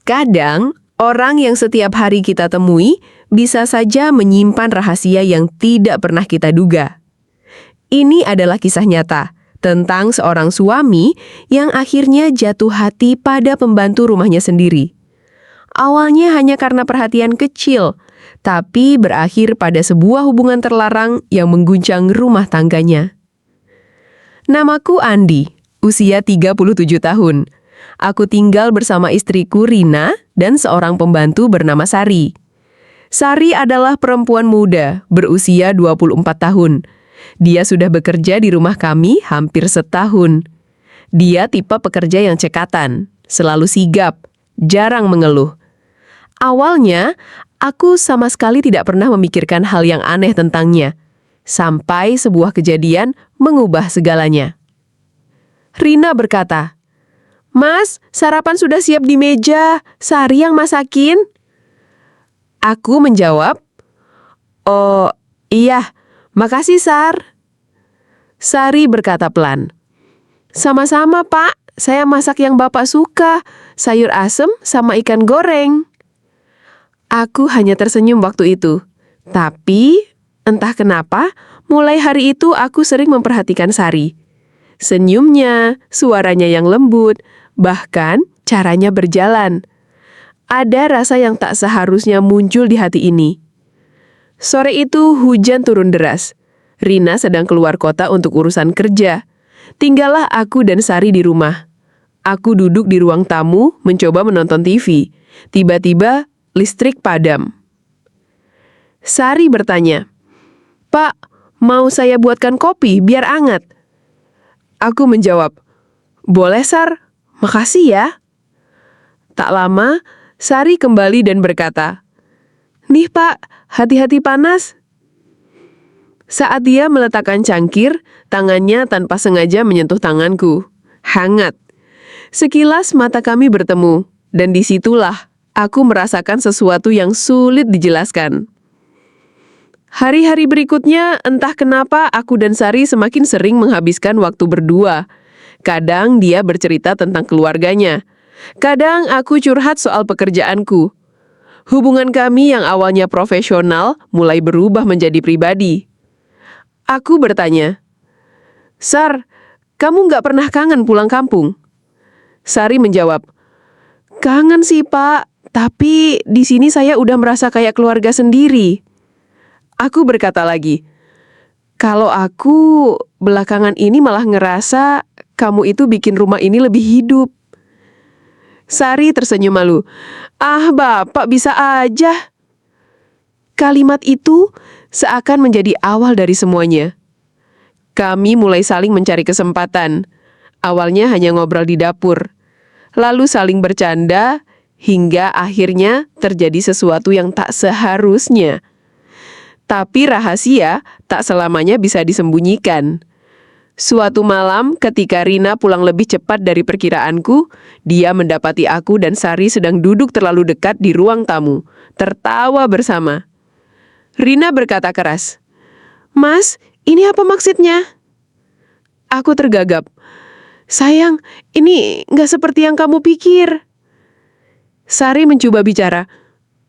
Kadang, orang yang setiap hari kita temui bisa saja menyimpan rahasia yang tidak pernah kita duga. Ini adalah kisah nyata tentang seorang suami yang akhirnya jatuh hati pada pembantu rumahnya sendiri. Awalnya hanya karena perhatian kecil, tapi berakhir pada sebuah hubungan terlarang yang mengguncang rumah tangganya. Namaku Andi, usia 37 tahun. Aku tinggal bersama istriku Rina dan seorang pembantu bernama Sari. Sari adalah perempuan muda, berusia 24 tahun. Dia sudah bekerja di rumah kami hampir setahun. Dia tipe pekerja yang cekatan, selalu sigap, jarang mengeluh. Awalnya, aku sama sekali tidak pernah memikirkan hal yang aneh tentangnya, sampai sebuah kejadian mengubah segalanya. Rina berkata, "Mas, sarapan sudah siap di meja. Sari yang masakin." Aku menjawab, "Oh, iya. Makasih, Sar." Sari berkata pelan, "Sama-sama, Pak. Saya masak yang Bapak suka. Sayur asem sama ikan goreng." Aku hanya tersenyum waktu itu. Tapi, entah kenapa, mulai hari itu aku sering memperhatikan Sari. Senyumnya, suaranya yang lembut, bahkan caranya berjalan. Ada rasa yang tak seharusnya muncul di hati ini. Sore itu hujan turun deras. Rina sedang keluar kota untuk urusan kerja. Tinggallah aku dan Sari di rumah. Aku duduk di ruang tamu mencoba menonton TV. Tiba-tiba listrik padam. Sari bertanya, "Pak, mau saya buatkan kopi biar anget?" Aku menjawab, "Boleh, Sar. Makasih ya." Tak lama, Sari kembali dan berkata, "Nih, Pak, hati-hati panas." Saat dia meletakkan cangkir, tangannya tanpa sengaja menyentuh tanganku. Hangat. Sekilas mata kami bertemu, dan disitulah aku merasakan sesuatu yang sulit dijelaskan. Hari-hari berikutnya, entah kenapa aku dan Sari semakin sering menghabiskan waktu berdua. Kadang dia bercerita tentang keluarganya. Kadang aku curhat soal pekerjaanku. Hubungan kami yang awalnya profesional mulai berubah menjadi pribadi. Aku bertanya, "Sar, kamu nggak pernah kangen pulang kampung?" Sari menjawab, "Kangen sih, Pak. Tapi di sini saya udah merasa kayak keluarga sendiri." Aku berkata lagi, "Kalau aku belakangan ini malah ngerasa kamu itu bikin rumah ini lebih hidup." Sari tersenyum malu. "Ah, Bapak bisa aja." Kalimat itu seakan menjadi awal dari semuanya. Kami mulai saling mencari kesempatan. Awalnya hanya ngobrol di dapur. Lalu saling bercanda, hingga akhirnya terjadi sesuatu yang tak seharusnya. Tapi rahasia tak selamanya bisa disembunyikan. Suatu malam ketika Rina pulang lebih cepat dari perkiraanku, dia mendapati aku dan Sari sedang duduk terlalu dekat di ruang tamu, tertawa bersama. Rina berkata keras, "Mas, ini apa maksudnya?" Aku tergagap. "Sayang, ini nggak seperti yang kamu pikir." Sari mencoba bicara.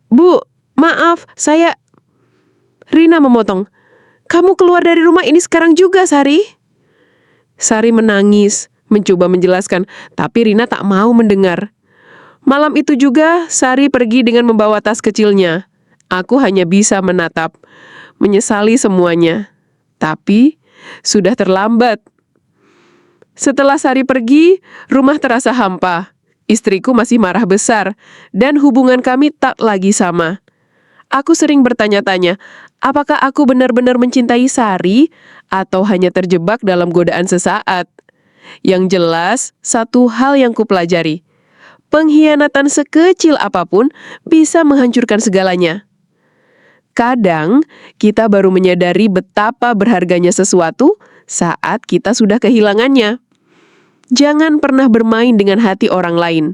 "Bu, maaf, saya..." Rina memotong, "Kamu keluar dari rumah ini sekarang juga, Sari." Sari menangis, mencoba menjelaskan, tapi Rina tak mau mendengar. Malam itu juga, Sari pergi dengan membawa tas kecilnya. Aku hanya bisa menatap, menyesali semuanya. Tapi, sudah terlambat. Setelah Sari pergi, rumah terasa hampa. Istriku masih marah besar, dan hubungan kami tak lagi sama. Aku sering bertanya-tanya, apakah aku benar-benar mencintai Sari atau hanya terjebak dalam godaan sesaat? Yang jelas, satu hal yang kupelajari, pengkhianatan sekecil apapun bisa menghancurkan segalanya. Kadang, kita baru menyadari betapa berharganya sesuatu saat kita sudah kehilangannya. Jangan pernah bermain dengan hati orang lain,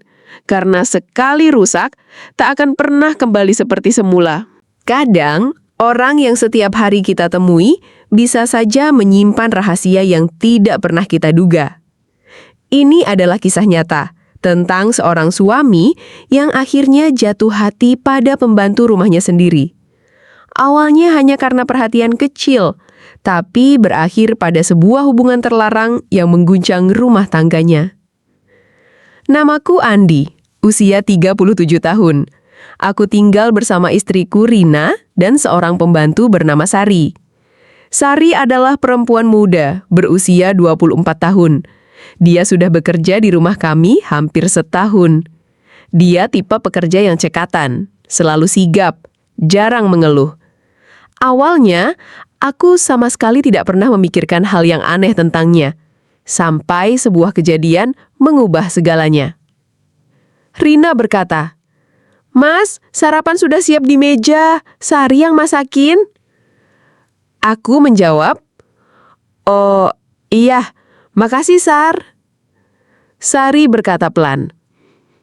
karena sekali rusak, tak akan pernah kembali seperti semula. Kadang, orang yang setiap hari kita temui bisa saja menyimpan rahasia yang tidak pernah kita duga. Ini adalah kisah nyata tentang seorang suami yang akhirnya jatuh hati pada pembantu rumahnya sendiri. Awalnya hanya karena perhatian kecil, tapi berakhir pada sebuah hubungan terlarang yang mengguncang rumah tangganya. Namaku Andi, usia 37 tahun. Aku tinggal bersama istriku Rina dan seorang pembantu bernama Sari. Sari adalah perempuan muda, berusia 24 tahun. Dia sudah bekerja di rumah kami hampir setahun. Dia tipe pekerja yang cekatan, selalu sigap, jarang mengeluh. Awalnya, aku sama sekali tidak pernah memikirkan hal yang aneh tentangnya, sampai sebuah kejadian mengubah segalanya. Rina berkata, "Mas, sarapan sudah siap di meja, Sari yang masakin." Aku menjawab, "Oh, iya, makasih Sar." Sari berkata pelan,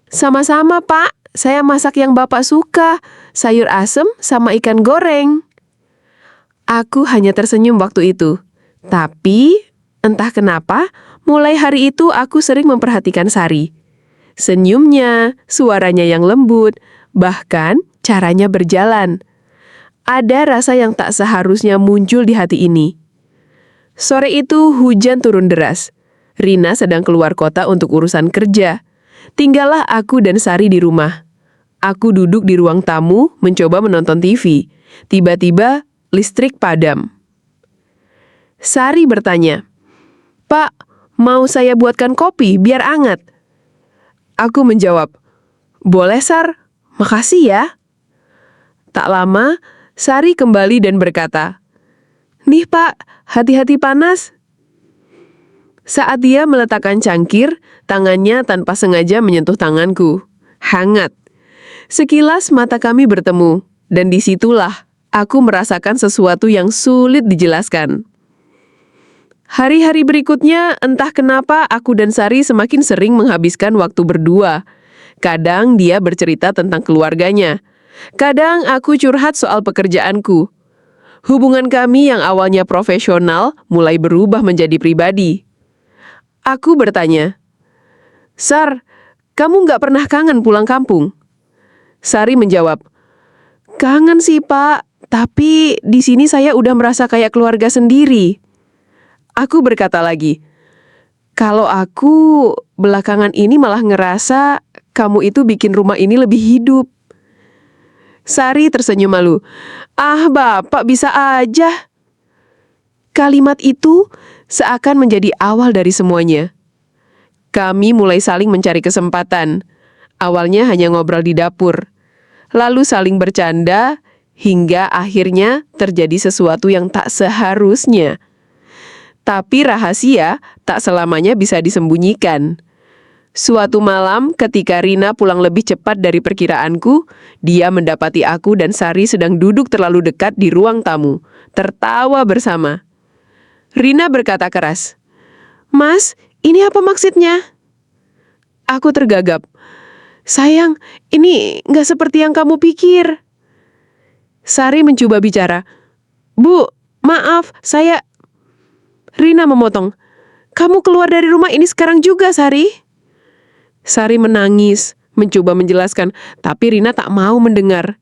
"Sama-sama Pak, saya masak yang Bapak suka, sayur asem sama ikan goreng." Aku hanya tersenyum waktu itu. Tapi, entah kenapa, mulai hari itu aku sering memperhatikan Sari. Senyumnya, suaranya yang lembut, bahkan caranya berjalan. Ada rasa yang tak seharusnya muncul di hati ini. Sore itu hujan turun deras. Rina sedang keluar kota untuk urusan kerja. Tinggallah aku dan Sari di rumah. Aku duduk di ruang tamu mencoba menonton TV. Tiba-tiba listrik padam. Sari bertanya, "Pak, mau saya buatkan kopi biar anget?" Aku menjawab, "Boleh Sar, makasih ya." Tak lama, Sari kembali dan berkata, "Nih Pak, hati-hati panas." Saat dia meletakkan cangkir, tangannya tanpa sengaja menyentuh tanganku. Hangat. Sekilas mata kami bertemu, dan disitulah aku merasakan sesuatu yang sulit dijelaskan. Hari-hari berikutnya, entah kenapa aku dan Sari semakin sering menghabiskan waktu berdua. Kadang dia bercerita tentang keluarganya. Kadang aku curhat soal pekerjaanku. Hubungan kami yang awalnya profesional mulai berubah menjadi pribadi. Aku bertanya, "Sar, kamu nggak pernah kangen pulang kampung?" Sari menjawab, "Kangen sih Pak, tapi di sini saya udah merasa kayak keluarga sendiri." Aku berkata lagi, "Kalau aku belakangan ini malah ngerasa kamu itu bikin rumah ini lebih hidup." Sari tersenyum malu. "Ah, Bapak bisa aja." Kalimat itu seakan menjadi awal dari semuanya. Kami mulai saling mencari kesempatan. Awalnya hanya ngobrol di dapur. Lalu saling bercanda, hingga akhirnya terjadi sesuatu yang tak seharusnya. Tapi rahasia tak selamanya bisa disembunyikan. Suatu malam ketika Rina pulang lebih cepat dari perkiraanku, dia mendapati aku dan Sari sedang duduk terlalu dekat di ruang tamu, tertawa bersama. Rina berkata keras, "Mas, ini apa maksudnya?" Aku tergagap. "Sayang, ini nggak seperti yang kamu pikir." Sari mencoba bicara. "Bu, maaf, saya..." Rina memotong, "Kamu keluar dari rumah ini sekarang juga, Sari." Sari menangis, mencoba menjelaskan, tapi Rina tak mau mendengar.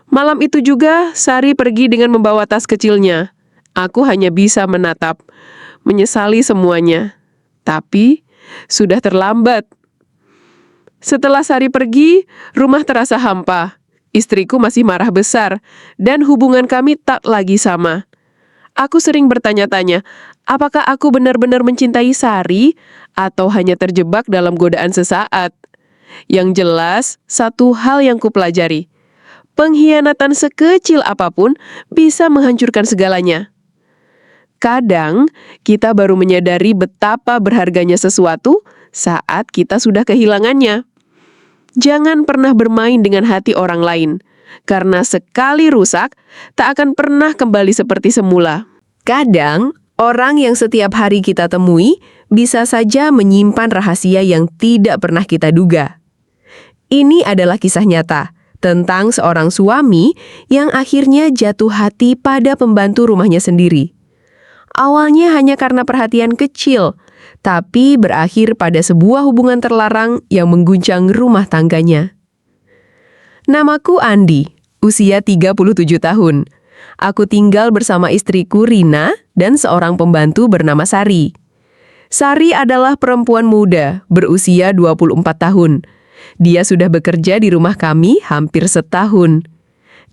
Malam itu juga, Sari pergi dengan membawa tas kecilnya. Aku hanya bisa menatap, menyesali semuanya. Tapi, sudah terlambat. Setelah Sari pergi, rumah terasa hampa. Istriku masih marah besar, dan hubungan kami tak lagi sama. Aku sering bertanya-tanya, apakah aku benar-benar mencintai Sari atau hanya terjebak dalam godaan sesaat? Yang jelas, satu hal yang kupelajari, pengkhianatan sekecil apapun bisa menghancurkan segalanya. Kadang, kita baru menyadari betapa berharganya sesuatu saat kita sudah kehilangannya. Jangan pernah bermain dengan hati orang lain. Karena sekali rusak, tak akan pernah kembali seperti semula. Kadang, orang yang setiap hari kita temui bisa saja menyimpan rahasia yang tidak pernah kita duga. Ini adalah kisah nyata tentang seorang suami yang akhirnya jatuh hati pada pembantu rumahnya sendiri. Awalnya hanya karena perhatian kecil, tapi berakhir pada sebuah hubungan terlarang yang mengguncang rumah tangganya. Namaku Andi, usia 37 tahun. Aku tinggal bersama istriku Rina dan seorang pembantu bernama Sari. Sari adalah perempuan muda, berusia 24 tahun. Dia sudah bekerja di rumah kami hampir setahun.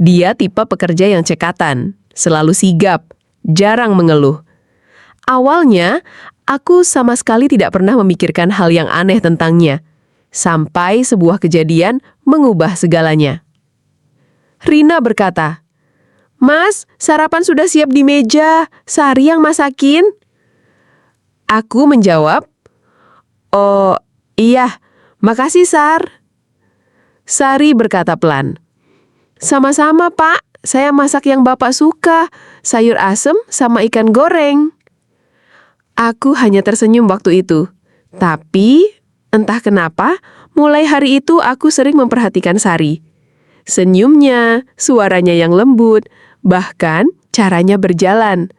Dia tipe pekerja yang cekatan, selalu sigap, jarang mengeluh. Awalnya, aku sama sekali tidak pernah memikirkan hal yang aneh tentangnya, sampai sebuah kejadian mengubah segalanya. Rina berkata, "Mas, sarapan sudah siap di meja, Sari yang masakin." Aku menjawab, "Oh, iya, makasih Sar." Sari berkata pelan, "Sama-sama Pak, saya masak yang Bapak suka, sayur asem sama ikan goreng." Aku hanya tersenyum waktu itu. Tapi, entah kenapa, mulai hari itu aku sering memperhatikan Sari. Senyumnya, suaranya yang lembut, bahkan caranya berjalan.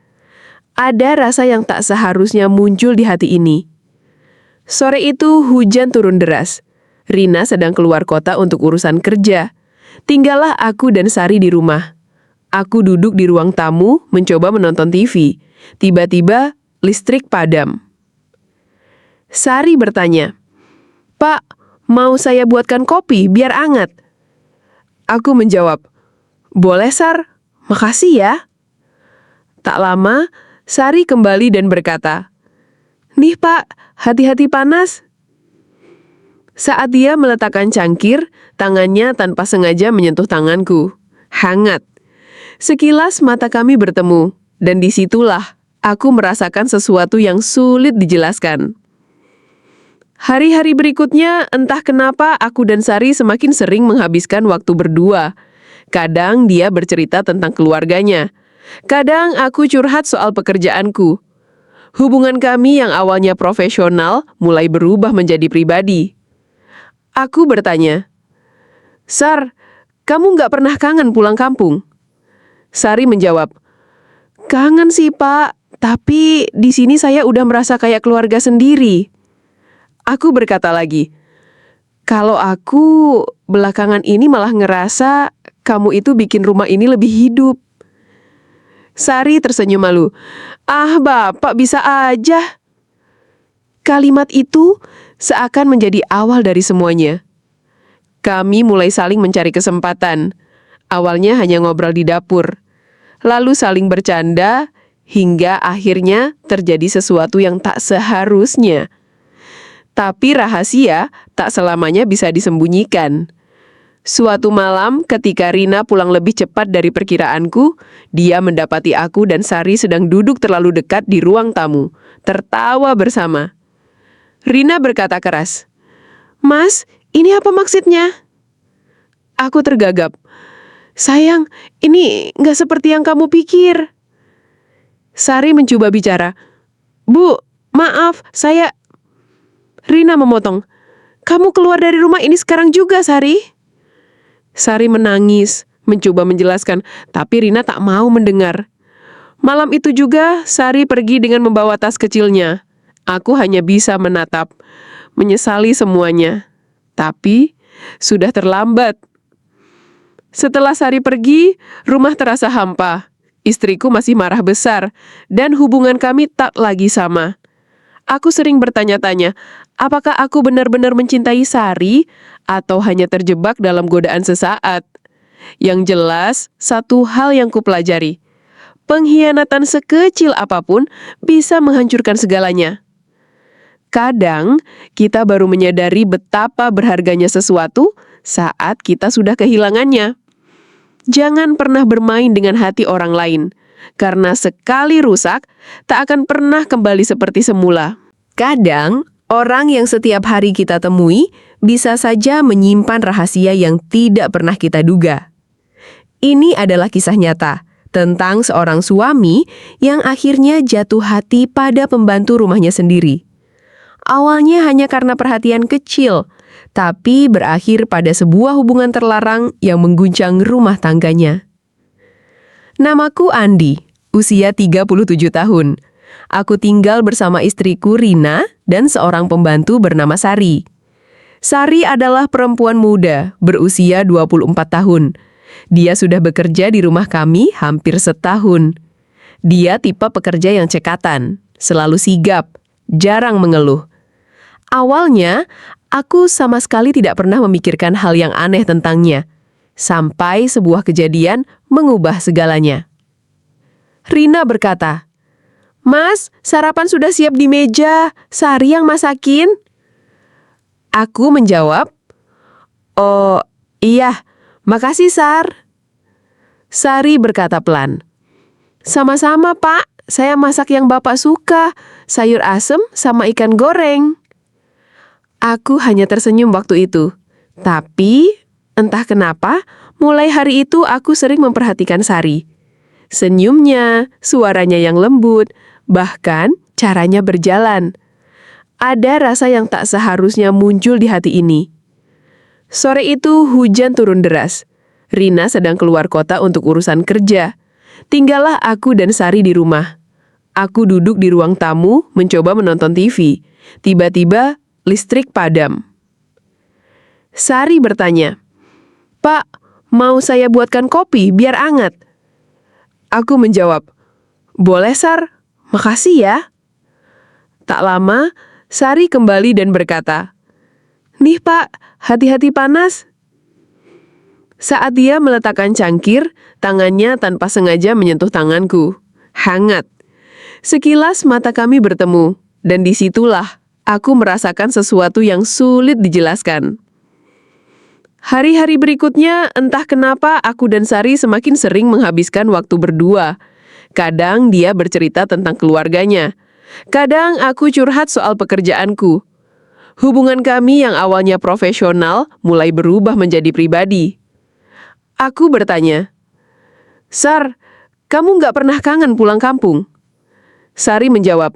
Ada rasa yang tak seharusnya muncul di hati ini. Sore itu hujan turun deras. Rina sedang keluar kota untuk urusan kerja. Tinggallah aku dan Sari di rumah. Aku duduk di ruang tamu mencoba menonton TV. Tiba-tiba listrik padam. Sari bertanya, "Pak, mau saya buatkan kopi biar anget?" Aku menjawab, "Boleh Sar, makasih ya." Tak lama, Sari kembali dan berkata, "Nih Pak, hati-hati panas." Saat dia meletakkan cangkir, tangannya tanpa sengaja menyentuh tanganku. Hangat. Sekilas mata kami bertemu, dan disitulah aku merasakan sesuatu yang sulit dijelaskan. Hari-hari berikutnya, entah kenapa aku dan Sari semakin sering menghabiskan waktu berdua. Kadang dia bercerita tentang keluarganya. Kadang aku curhat soal pekerjaanku. Hubungan kami yang awalnya profesional mulai berubah menjadi pribadi. Aku bertanya, "Sar, kamu nggak pernah kangen pulang kampung?" Sari menjawab, "Kangen sih Pak, tapi di sini saya udah merasa kayak keluarga sendiri." Aku berkata lagi, "Kalau aku belakangan ini malah ngerasa kamu itu bikin rumah ini lebih hidup." Sari tersenyum malu. "Ah, Bapak bisa aja." Kalimat itu seakan menjadi awal dari semuanya. Kami mulai saling mencari kesempatan. Awalnya hanya ngobrol di dapur, lalu saling bercanda, hingga akhirnya terjadi sesuatu yang tak seharusnya. Tapi rahasia tak selamanya bisa disembunyikan. Suatu malam, ketika Rina pulang lebih cepat dari perkiraanku, dia mendapati aku dan Sari sedang duduk terlalu dekat di ruang tamu, tertawa bersama. Rina berkata keras, "Mas, ini apa maksudnya?" Aku tergagap. "Sayang, ini nggak seperti yang kamu pikir." Sari mencoba bicara. "Bu, maaf, saya..." Rina memotong. "Kamu keluar dari rumah ini sekarang juga, Sari." Sari menangis, mencoba menjelaskan, tapi Rina tak mau mendengar. Malam itu juga, Sari pergi dengan membawa tas kecilnya. Aku hanya bisa menatap, menyesali semuanya. Tapi, sudah terlambat. Setelah Sari pergi, rumah terasa hampa. Istriku masih marah besar, dan hubungan kami tak lagi sama. Aku sering bertanya-tanya, apakah aku benar-benar mencintai Sari atau hanya terjebak dalam godaan sesaat? Yang jelas, satu hal yang kupelajari, pengkhianatan sekecil apapun bisa menghancurkan segalanya. Kadang, kita baru menyadari betapa berharganya sesuatu saat kita sudah kehilangannya. Jangan pernah bermain dengan hati orang lain, karena sekali rusak, tak akan pernah kembali seperti semula. Kadang, orang yang setiap hari kita temui bisa saja menyimpan rahasia yang tidak pernah kita duga. Ini adalah kisah nyata tentang seorang suami yang akhirnya jatuh hati pada pembantu rumahnya sendiri. Awalnya hanya karena perhatian kecil, tapi berakhir pada sebuah hubungan terlarang yang mengguncang rumah tangganya. Namaku Andi, usia 37 tahun. aku tinggal bersama istriku Rina dan seorang pembantu bernama Sari. Sari adalah perempuan muda, berusia 24 tahun. Dia sudah bekerja di rumah kami hampir setahun. Dia tipe pekerja yang cekatan, selalu sigap, jarang mengeluh. Awalnya, aku sama sekali tidak pernah memikirkan hal yang aneh tentangnya, sampai sebuah kejadian mengubah segalanya. Rina berkata, "Mas, sarapan sudah siap di meja, Sari yang masakin." Aku menjawab, "Oh, iya, makasih Sar." Sari berkata pelan, "Sama-sama Pak, saya masak yang Bapak suka, sayur asem sama ikan goreng." Aku hanya tersenyum waktu itu. Tapi, entah kenapa, mulai hari itu aku sering memperhatikan Sari. Senyumnya, suaranya yang lembut, bahkan caranya berjalan. Ada rasa yang tak seharusnya muncul di hati ini. Sore itu hujan turun deras. Rina sedang keluar kota untuk urusan kerja. Tinggallah aku dan Sari di rumah. Aku duduk di ruang tamu mencoba menonton TV. Tiba-tiba listrik padam. Sari bertanya, "Pak, mau saya buatkan kopi biar anget?" Aku menjawab, "Boleh Sar, makasih ya." Tak lama, Sari kembali dan berkata, "Nih Pak, hati-hati panas." Saat dia meletakkan cangkir, tangannya tanpa sengaja menyentuh tanganku. Hangat. Sekilas mata kami bertemu, dan disitulah aku merasakan sesuatu yang sulit dijelaskan. Hari-hari berikutnya, entah kenapa aku dan Sari semakin sering menghabiskan waktu berdua. Kadang dia bercerita tentang keluarganya. Kadang aku curhat soal pekerjaanku. Hubungan kami yang awalnya profesional mulai berubah menjadi pribadi. Aku bertanya, "Sar, kamu nggak pernah kangen pulang kampung?" Sari menjawab,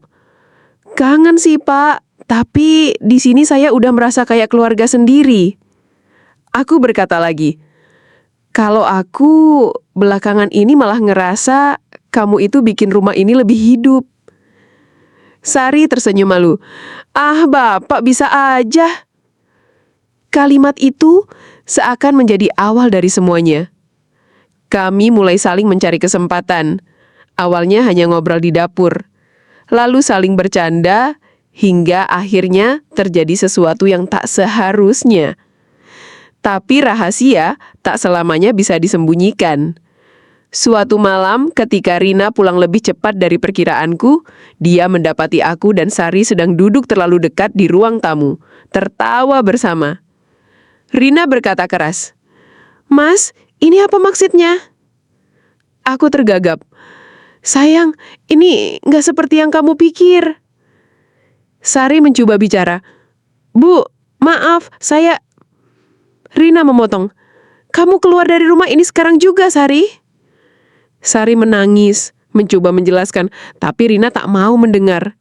"Kangen sih Pak, tapi di sini saya udah merasa kayak keluarga sendiri." Aku berkata lagi, "Kalau aku belakangan ini malah ngerasa kamu itu bikin rumah ini lebih hidup." Sari tersenyum malu. "Ah, Bapak bisa aja." Kalimat itu seakan menjadi awal dari semuanya. Kami mulai saling mencari kesempatan. Awalnya hanya ngobrol di dapur. Lalu saling bercanda, hingga akhirnya terjadi sesuatu yang tak seharusnya. Tapi rahasia tak selamanya bisa disembunyikan. Suatu malam, ketika Rina pulang lebih cepat dari perkiraanku, dia mendapati aku dan Sari sedang duduk terlalu dekat di ruang tamu, tertawa bersama. Rina berkata keras, "Mas, ini apa maksudnya?" Aku tergagap. "Sayang, ini nggak seperti yang kamu pikir." Sari mencoba bicara. "Bu, maaf, saya..." Rina memotong. "Kamu keluar dari rumah ini sekarang juga, Sari." Sari menangis, mencoba menjelaskan, tapi Rina tak mau mendengar.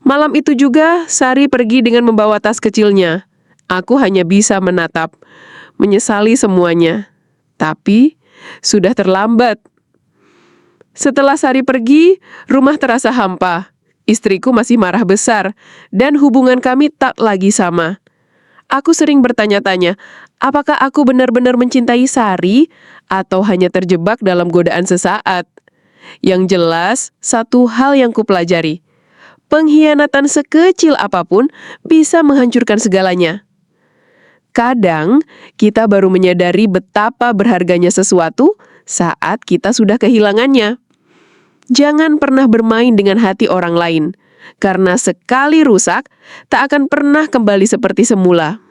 Malam itu juga, Sari pergi dengan membawa tas kecilnya. Aku hanya bisa menatap, menyesali semuanya. Tapi, sudah terlambat. Setelah Sari pergi, rumah terasa hampa. Istriku masih marah besar, dan hubungan kami tak lagi sama. Aku sering bertanya-tanya, apakah aku benar-benar mencintai Sari atau hanya terjebak dalam godaan sesaat? Yang jelas, satu hal yang kupelajari, pengkhianatan sekecil apapun bisa menghancurkan segalanya. Kadang, kita baru menyadari betapa berharganya sesuatu saat kita sudah kehilangannya. Jangan pernah bermain dengan hati orang lain, karena sekali rusak, tak akan pernah kembali seperti semula.